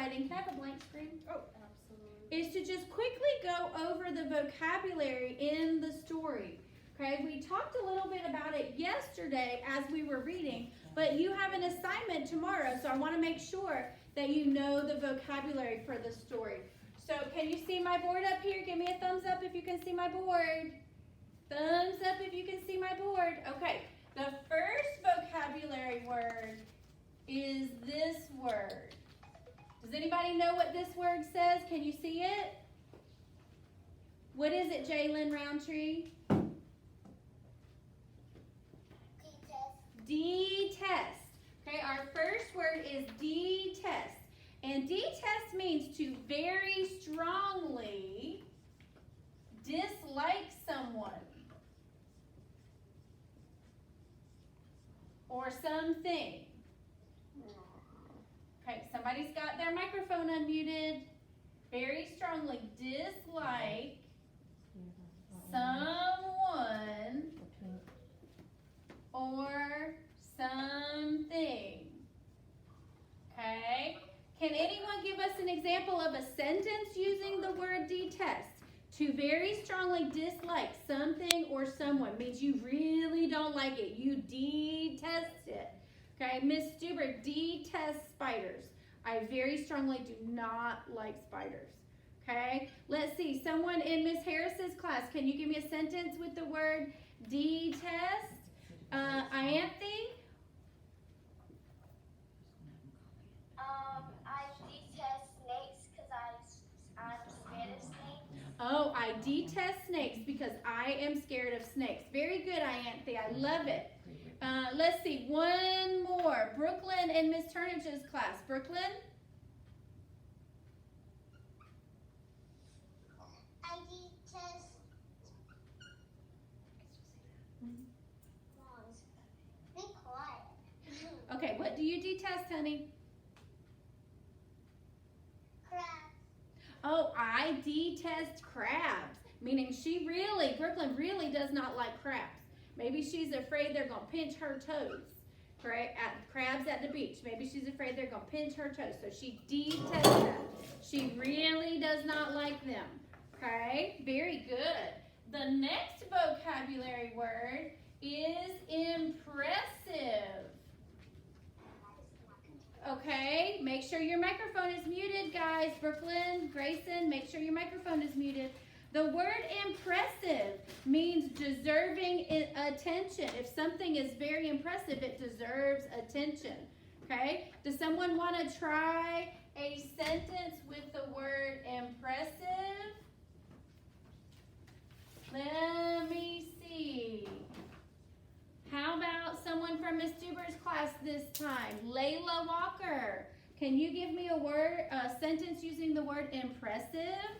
writing, can I have a blank screen? Oh, absolutely. Is to just quickly go over the vocabulary in the story. Okay, we talked a little bit about it yesterday as we were reading, but you have an assignment tomorrow, so I want to make sure that you know the vocabulary for the story. So can you see my board up here? Give me a thumbs up if you can see my board. Thumbs up if you can see my board. Okay, the first vocabulary word is this word. Does anybody know what this word says? Can you see it? What is it, Jalen Roundtree? Detest. Okay, our first word is detest. And detest means to very strongly dislike someone or something. Okay, somebody's got their microphone unmuted. Very strongly dislike someone or something. Okay? Can anyone give us an example of a sentence using the word detest? To very strongly dislike something or someone means you really don't like it. You detest it. Okay, Miss Stuber detests spiders. I very strongly do not like spiders. Okay, let's see. Someone in Miss Harris's class, can you give me a sentence with the word detest? Ianthe? I detest snakes because I'm scared of snakes. Oh, I detest snakes because I am scared of snakes. Very good, Ianthe. I love it. Let's see. One more. Brooklyn in Miss Turnage's class. Brooklyn? I detest be quiet. Okay, what do you detest, honey? Crabs. Oh, I detest crabs. Meaning Brooklyn really does not like crabs. Maybe she's afraid they're going to pinch her toes. Right? Crabs at the beach. Maybe she's afraid they're going to pinch her toes. So she detests them. She really does not like them. Okay? Very good. The next vocabulary word is impressive. Okay? Make sure your microphone is muted, guys. Brooklyn, Grayson, make sure your microphone is muted. The word impressive means deserving attention. If something is very impressive, it deserves attention. Okay? Does someone want to try a sentence with the word impressive? Let me see. How about someone from Miss Stuber's class this time? Layla Walker. Can you give me a sentence using the word impressive?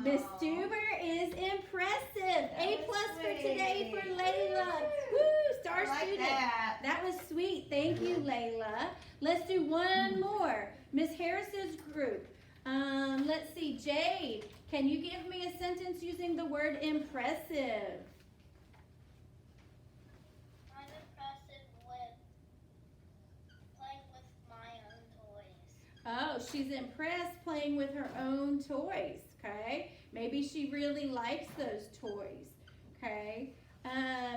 Miss Stuber is impressive. A plus for today for Layla. Woo, star student. That was sweet. Thank you, Layla. Let's do one more. Miss Harris's group. Let's see, Jade. Can you give me a sentence using the word impressive? I'm impressive with playing with my own toys. Oh, she's impressed playing with her own toys. Okay, maybe she really likes those toys. Okay,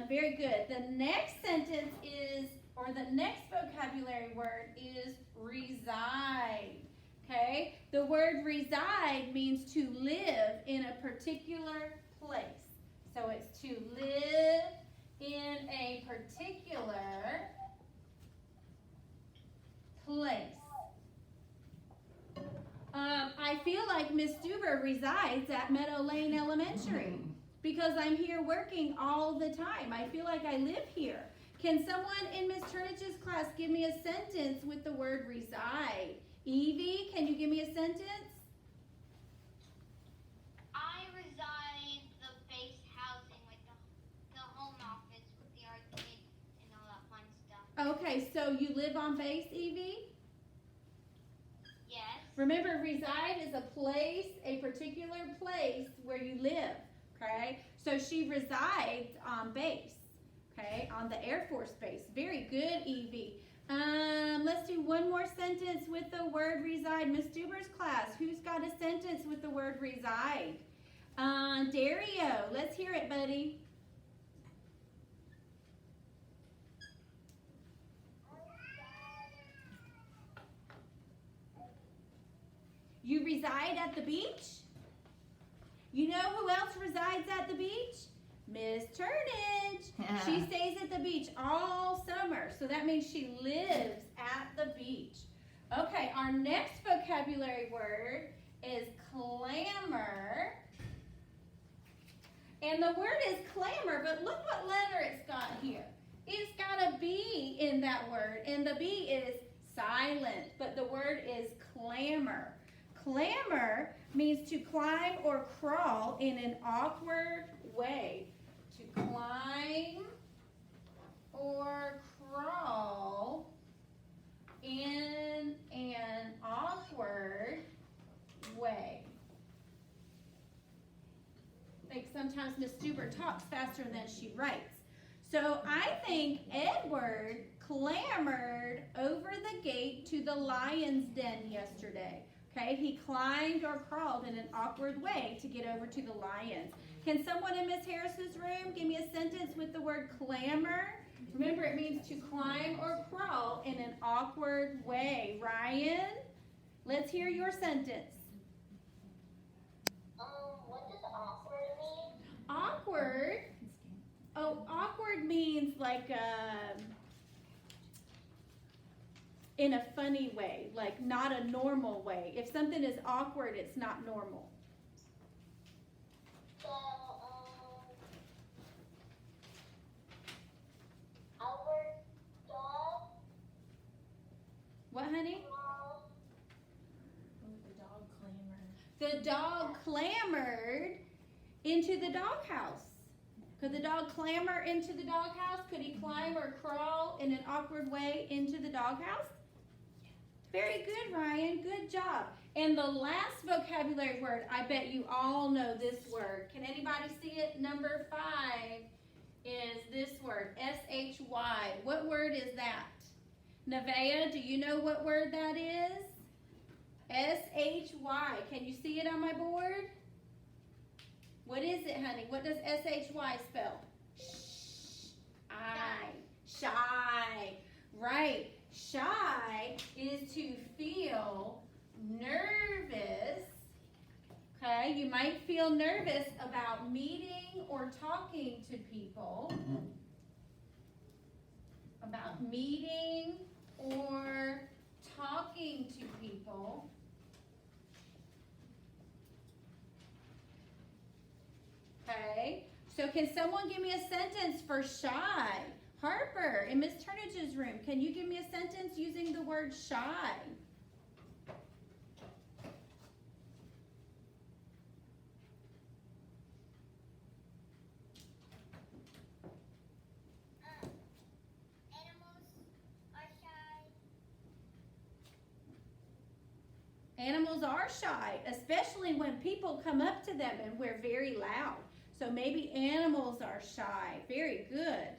very good. The next sentence is, or the next vocabulary word is reside. Okay, the word reside means to live in a particular place. So it's to live in a particular place. I feel like Miss Stuber resides at Meadow Lane Elementary because I'm here working all the time. I feel like I live here. Can someone in Miss Turnage's class give me a sentence with the word reside? Evie, can you give me a sentence? I reside the base housing, like the home office with the arcade and all that fun stuff. Okay, so you live on base, Evie? Yes. Remember, reside is a place, a particular place where you live, okay? So she resides on base, Okay, on the Air Force Base. Very good, Evie. Let's do one more sentence with the word reside. Miss Stuber's class, who's got a sentence with the word reside? Dario, let's hear it, buddy. You reside at the beach? You know who else resides at the beach? Miss Turnage. She stays at the beach all summer, so that means she lives at the beach. Okay, our next vocabulary word is clamor. And the word is clamor, but look what letter it's got here. It's got a B in that word, and the B is silent, but the word is clamor. Clamor means to climb or crawl in an awkward way. To climb or crawl in an awkward way. Like sometimes Miss Stuber talks faster than she writes. So I think Edward clambered over the gate to the lion's den yesterday. Okay, he climbed or crawled in an awkward way to get over to the lions. Can someone in Miss Harris's room give me a sentence with the word clamor? Remember, it means to climb or crawl in an awkward way. Ryan, let's hear your sentence. What does awkward mean? Awkward? Oh, awkward means like in a funny way, like not a normal way. If something is awkward, it's not normal. So, our dog. What, honey? The The dog clamored. dog clambered into the doghouse. Could the dog clamber into the doghouse? Could he climb or crawl in an awkward way into the doghouse? Very good, Ryan. Good job. And the last vocabulary word, I bet you all know this word. Can anybody see it? Number 5 is this word, S-H-Y. What word is that? Nevaeh, do you know what word that is? S-H-Y. Can you see it on my board? What is it, honey? What does S-H-Y spell? I. Shy. Right. Shy is to feel nervous. Okay, you might feel nervous about meeting or talking to people. About meeting or talking to people. Okay, so can someone give me a sentence for shy? Harper, in Miss Turnage's room, can you give me a sentence using the word shy? Animals are shy, especially when people come up to them and we're very loud. So maybe animals are shy. Very good.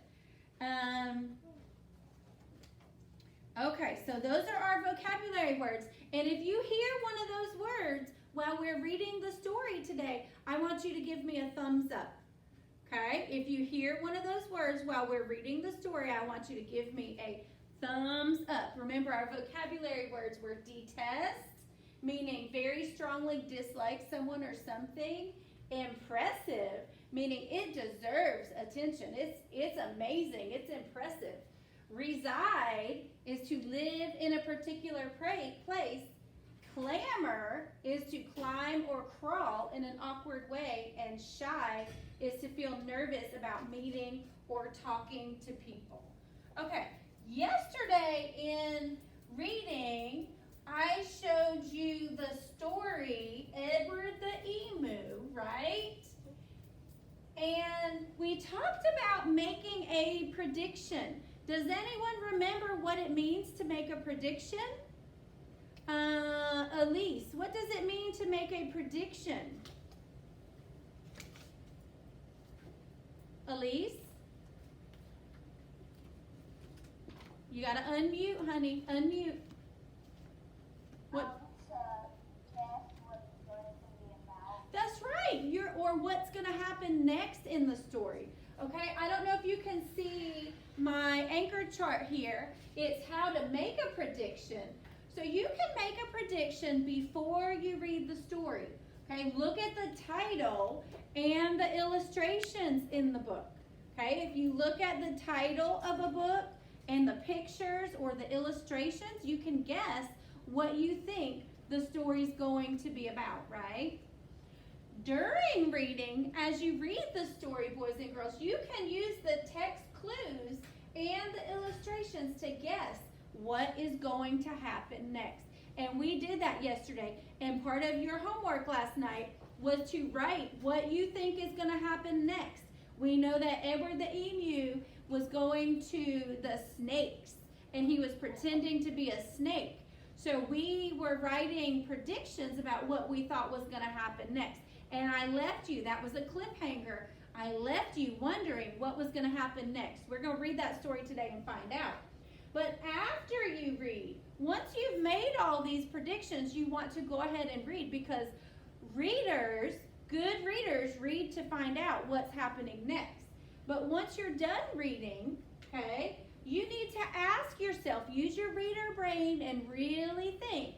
Okay, so those are our vocabulary words. And if you hear one of those words while we're reading the story today, I want you to give me a thumbs up. Okay, if you hear one of those words while we're reading the story, I want you to give me a thumbs up. Remember, our vocabulary words were detest, meaning very strongly dislike someone or something. Impressive, meaning it deserves attention. It's amazing. It's impressive. Reside is to live in a particular place. Clamor is to climb or crawl in an awkward way. And shy is to feel nervous about meeting or talking to people. Okay, yesterday in reading, I showed you the story, Edward the Emu, right? And we talked about making a prediction. Does anyone remember what it means to make a prediction? Elise, what does it mean to make a prediction? Elise? You gotta unmute, honey. Unmute. What? Guess what the story's gonna be about. That's right. Or what's gonna happen next in the story. Okay, I don't know if you can see my anchor chart here. It's how to make a prediction. So you can make a prediction before you read the story. Okay, look at the title and the illustrations in the book. Okay, if you look at the title of a book and the pictures or the illustrations, you can guess what you think the story's going to be about, right? During reading, as you read the story, boys and girls, you can use the text clues and the illustrations to guess what is going to happen next. And we did that yesterday. And part of your homework last night was to write what you think is going to happen next. We know that Edward the emu was going to the snakes, and he was pretending to be a snake. So we were writing predictions about what we thought was going to happen next. And I left you, that was a cliffhanger. I left you wondering what was going to happen next. We're going to read that story today and find out. But after you read, once you've made all these predictions, you want to go ahead and read, because readers, good readers, read to find out what's happening next. But once you're done reading, okay, you need to ask yourself, use your reader brain and really think,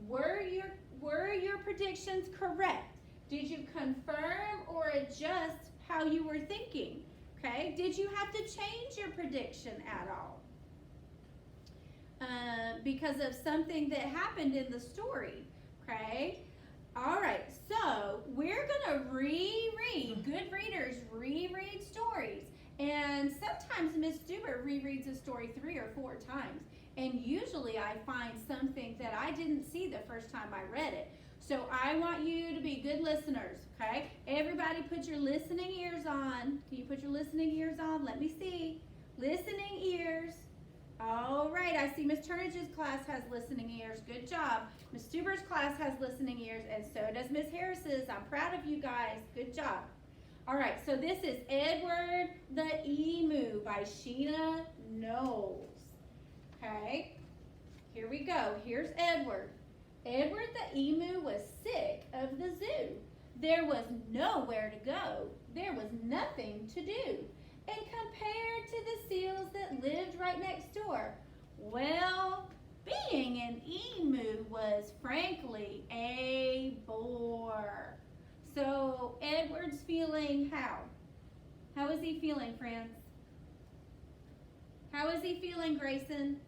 were your predictions correct? Did you confirm or adjust how you were thinking? Okay, did you have to change your prediction at all? Because of something that happened in the story, okay? All right, so we're gonna reread. Good readers reread stories. And sometimes Miss Stuber rereads a story 3 or 4 times. And usually I find something that I didn't see the first time I read it. So I want you to be good listeners, okay? Everybody put your listening ears on. Can you put your listening ears on? Let me see. Listening ears. All right, I see Miss Turnage's class has listening ears. Good job. Miss Stuber's class has listening ears, and so does Miss Harris's. I'm proud of you guys. Good job. All right, so this is Edward the Emu by Sheena Knowles. Okay, here we go. Here's Edward. Edward the Emu was sick of the zoo. There was nowhere to go. There was nothing to do. And compared to the seals that lived right next door, well, being an emu was frankly a bore. So Edward's feeling how? How is he feeling, friends? How is he feeling, Grayson?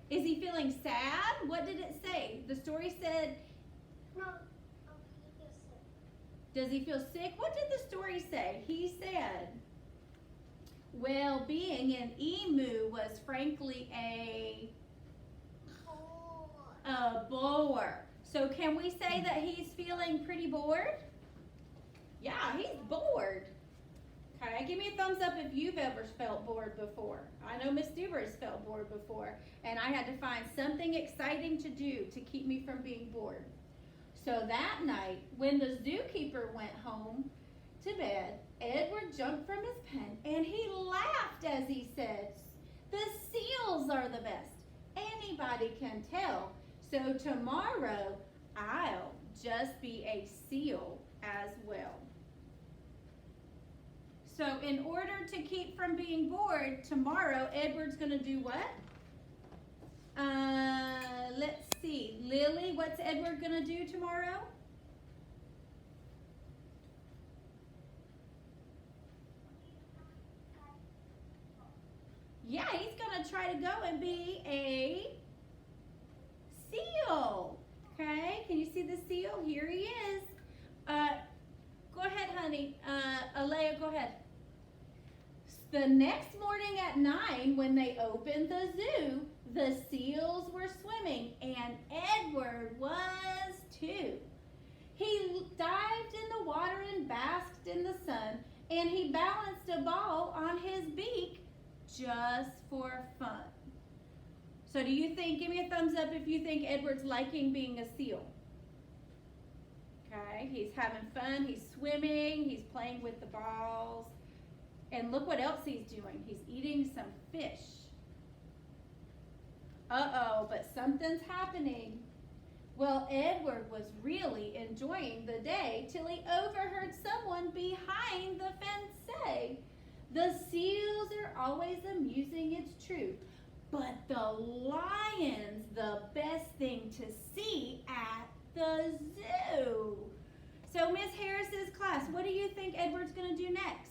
Is he feeling sad? What did it say? The story said, No, he feels sick. does he feel sick? What did the story say? He said, well, being an emu was frankly a bore. So can we say that he's feeling pretty bored? Yeah, he's bored. Okay, give me a thumbs up if you've ever felt bored before. I know Miss Stuber has felt bored before, and I had to find something exciting to do to keep me from being bored. So that night, when the zookeeper went home to bed, Edward jumped from his pen and he laughed as he said, "The seals are the best. Anybody can tell. So tomorrow, I'll just be a seal as well." So in order to keep from being bored, tomorrow Edward's going to do what? Let's see. Lily, what's Edward going to do tomorrow? Yeah, he's going to try to go and be a seal. Okay, can you see the seal? Here he is. Go ahead, honey. Alea, go ahead. The next morning at 9, when they opened the zoo, the seals were swimming, and Edward was too. He dived in the water and basked in the sun, and he balanced a ball on his beak just for fun. So do you think, give me a thumbs up if you think Edward's liking being a seal. Okay, he's having fun, he's swimming, he's playing with the balls. And look what else he's doing. He's eating some fish. Uh-oh, but something's happening. Well, Edward was really enjoying the day till he overheard someone behind the fence say, "The seals are always amusing, it's true, but the lion's the best thing to see at the zoo." So Miss Harris's class, what do you think Edward's going to do next?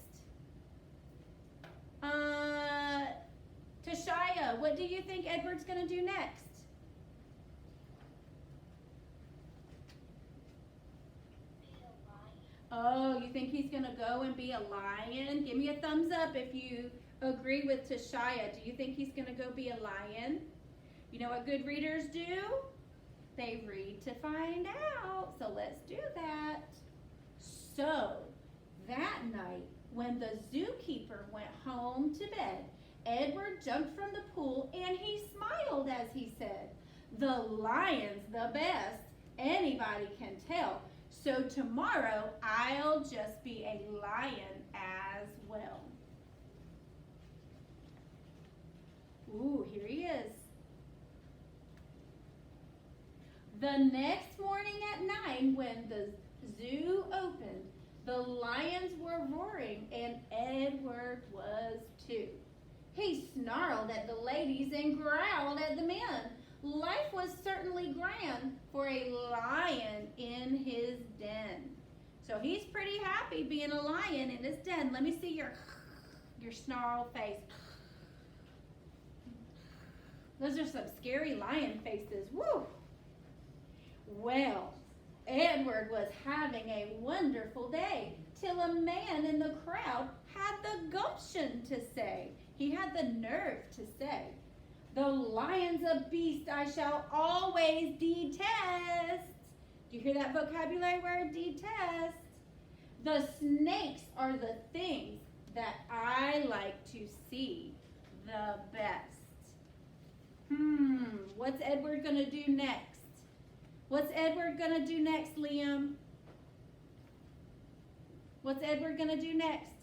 Tashaya, what do you think Edward's going to do next? Oh, you think he's going to go and be a lion? Give me a thumbs up if you agree with Tashaya. Do you think he's going to go be a lion? You know what good readers do? They read to find out. So let's do that. So that night, when the zookeeper went home to bed, Edward jumped from the pool and he smiled as he said, "The lion's the best, anybody can tell. So tomorrow I'll just be a lion as well." Ooh, here he is. The next morning at 9, when the zoo opened, the lions were roaring and Edward was too. He snarled at the ladies and growled at the men. Life was certainly grand for a lion in his den. So he's pretty happy being a lion in his den. Let me see your snarl face. Those are some scary lion faces. Woo! Well, Edward was having a wonderful day till a man in the crowd had the gumption to say, he had the nerve to say, "The lion's a beast I shall always detest." Do you hear that vocabulary word, detest? "The snakes are the things that I like to see the best." What's Edward going to do next? What's Edward going to do next, Liam? What's Edward going to do next?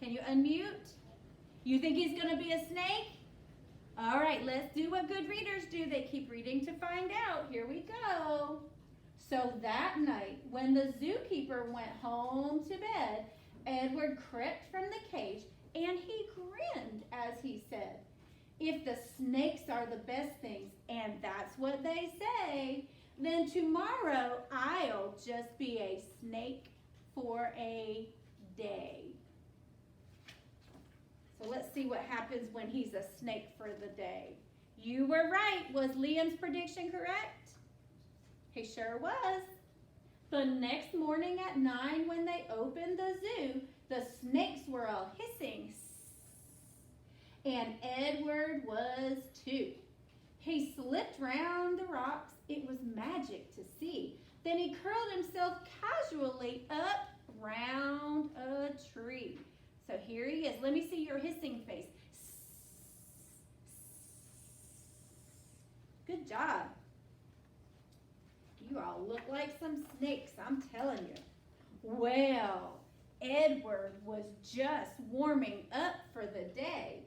Can you unmute? You think he's going to be a snake? All right, let's do what good readers do. They keep reading to find out. Here we go. So that night, when the zookeeper went home to bed, Edward crept from the cage and he grinned as he said, "If the snakes are the best things, and that's what they say, then tomorrow I'll just be a snake for a day." So let's see what happens when he's a snake for the day. You were right. Was Liam's prediction correct? He sure was. The next morning at 9, when they opened the zoo, the snakes were all hissing, and Edward was too. He slipped round the rocks. It was magic to see. Then he curled himself casually up round a tree. So here he is. Let me see your hissing face. Good job. You all look like some snakes, I'm telling you. Well, Edward was just warming up for the day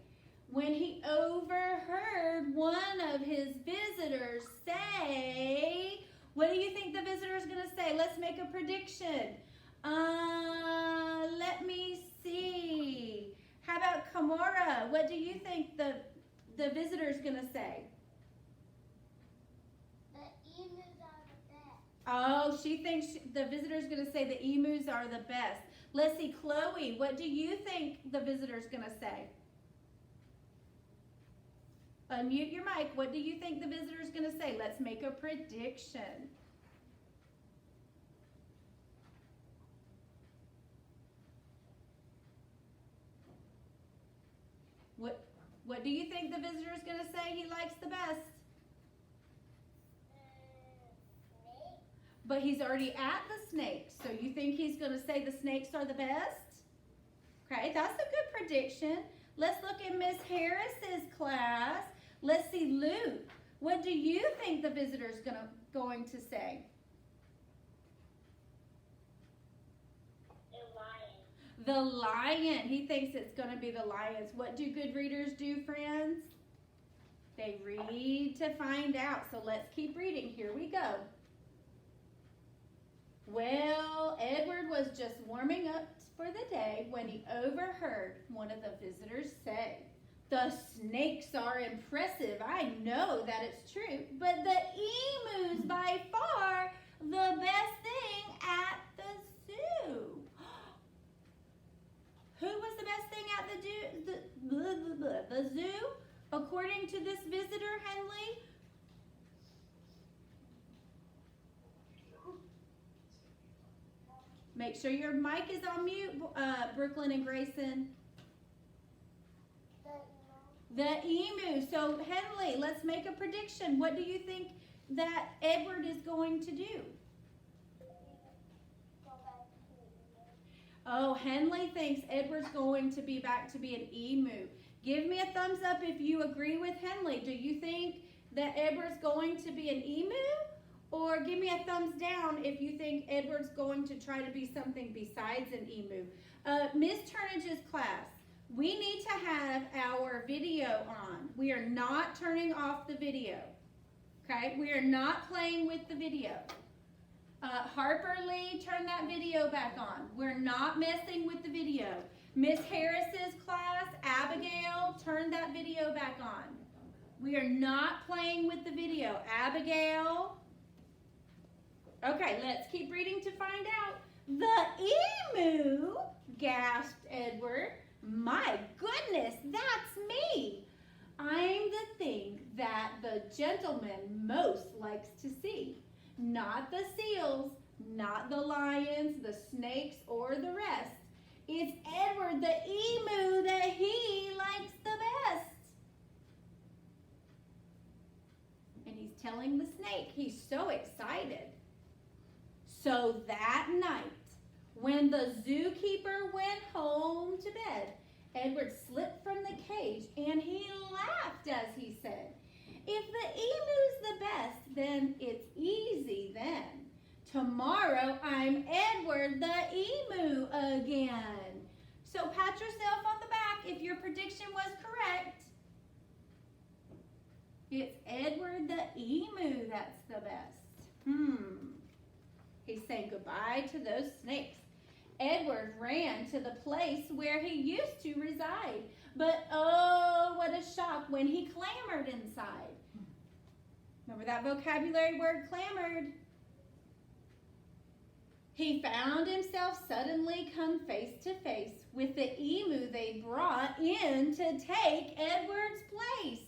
when he overheard one of his visitors say, what do you think the visitor is going to say? Let's make a prediction. Let me see. How about Kamora? What do you think the visitor is going to say? The emus are the best. Oh, she thinks the visitor is going to say the emus are the best. Let's see, Chloe, what do you think the visitor is going to say? Unmute your mic. What do you think the visitor is going to say? Let's make a prediction. What do you think the visitor is going to say he likes the best? Snake. But he's already at the snakes, so you think he's going to say the snakes are the best? Okay, that's a good prediction. Let's look at Miss Harris's class. Let's see, Luke. What do you think the visitor is going to say? The lion. He thinks it's going to be the lions. What do good readers do, friends? They read to find out. So let's keep reading. Here we go. Well, Edward was just warming up for the day when he overheard one of the visitors say, "The snakes are impressive. I know that it's true, but the emu's by far the best thing at the zoo." Who was the best thing at the zoo? According to this visitor, Henley? Make sure your mic is on mute, Brooklyn and Grayson. The emu. So, Henley, let's make a prediction. What do you think that Edward is going to do? Oh, Henley thinks Edward's going to be back to be an emu. Give me a thumbs up if you agree with Henley. Do you think that Edward's going to be an emu? Or give me a thumbs down if you think Edward's going to try to be something besides an emu. Miss Turnage's class, we need to have our video on. We are not turning off the video. Okay? We are not playing with the video. Harper Lee, turn that video back on. We're not messing with the video. Miss Harris's class, Abigail, turn that video back on. We are not playing with the video. Abigail. Okay, let's keep reading to find out. The emu, gasped Edward. My goodness, that's me. I'm the thing that the gentleman most likes to see. Not the seals, not the lions, the snakes, or the rest. It's Edward the emu that he likes the best. And he's telling the snake, he's so excited. So that night, when the zookeeper went home to bed, Edward slipped from the cage and he laughed as he said, "If the emu's the best, then it's easy then. Tomorrow I'm Edward the emu again." So pat yourself on the back if your prediction was correct. It's Edward the emu that's the best. He's saying goodbye to those snakes. Edward ran to the place where he used to reside. But oh, what a shock when he clambered inside. Remember that vocabulary word, clambered? He found himself suddenly come face to face with the emu they brought in to take Edward's place.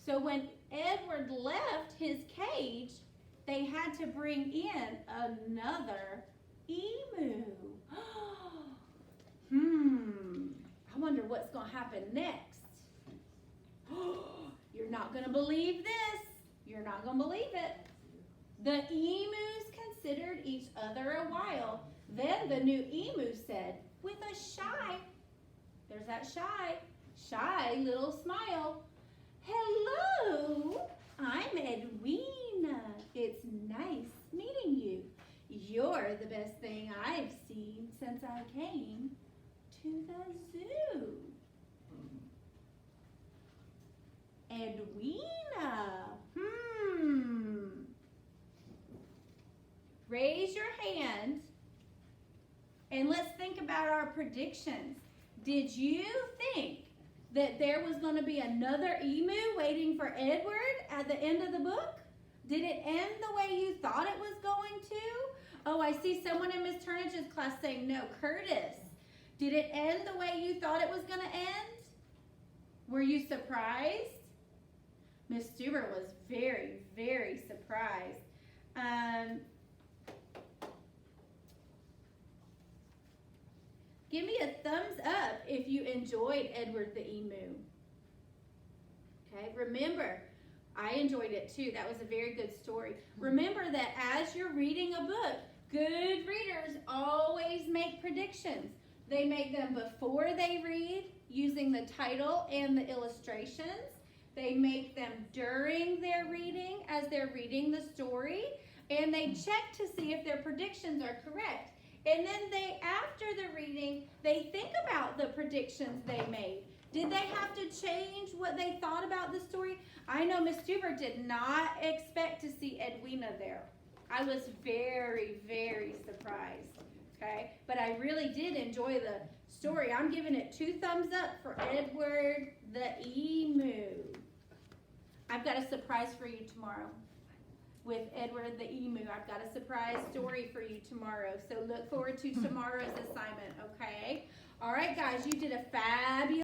So when Edward left his cage, they had to bring in another emu. I wonder what's going to happen next. You're not going to believe this. You're not going to believe it. The emus considered each other a while. Then the new emu said, with a there's that shy little smile, "Hello, I'm Edwina. It's nice meeting you. You're the best thing I've seen since I came to the zoo." Edwina. Raise your hand and let's think about our predictions. Did you think that there was going to be another emu waiting for Edward at the end of the book? Did it end the way you thought it was going to? Oh, I see someone in Miss Turnage's class saying no. Curtis, did it end the way you thought it was going to end? Were you surprised? Miss Stuber was very, very surprised. Give me a thumbs up if you enjoyed Edward the Emu. Okay, remember, I enjoyed it too. That was a very good story. Remember that as you're reading a book, good readers always make predictions. They make them before they read using the title and the illustrations. They make them during their reading as they're reading the story. And they check to see if their predictions are correct. And then they, after the reading, they think about the predictions they made. Did they have to change what they thought about the story? I know Miss Stuber did not expect to see Edwina there. I was very, very surprised, okay? But I really did enjoy the story. I'm giving it 2 thumbs up for Edward the Emu. I've got a surprise for you tomorrow. With Edward the Emu. I've got a surprise story for you tomorrow. So look forward to tomorrow's assignment, okay? All right, guys, you did a fabulous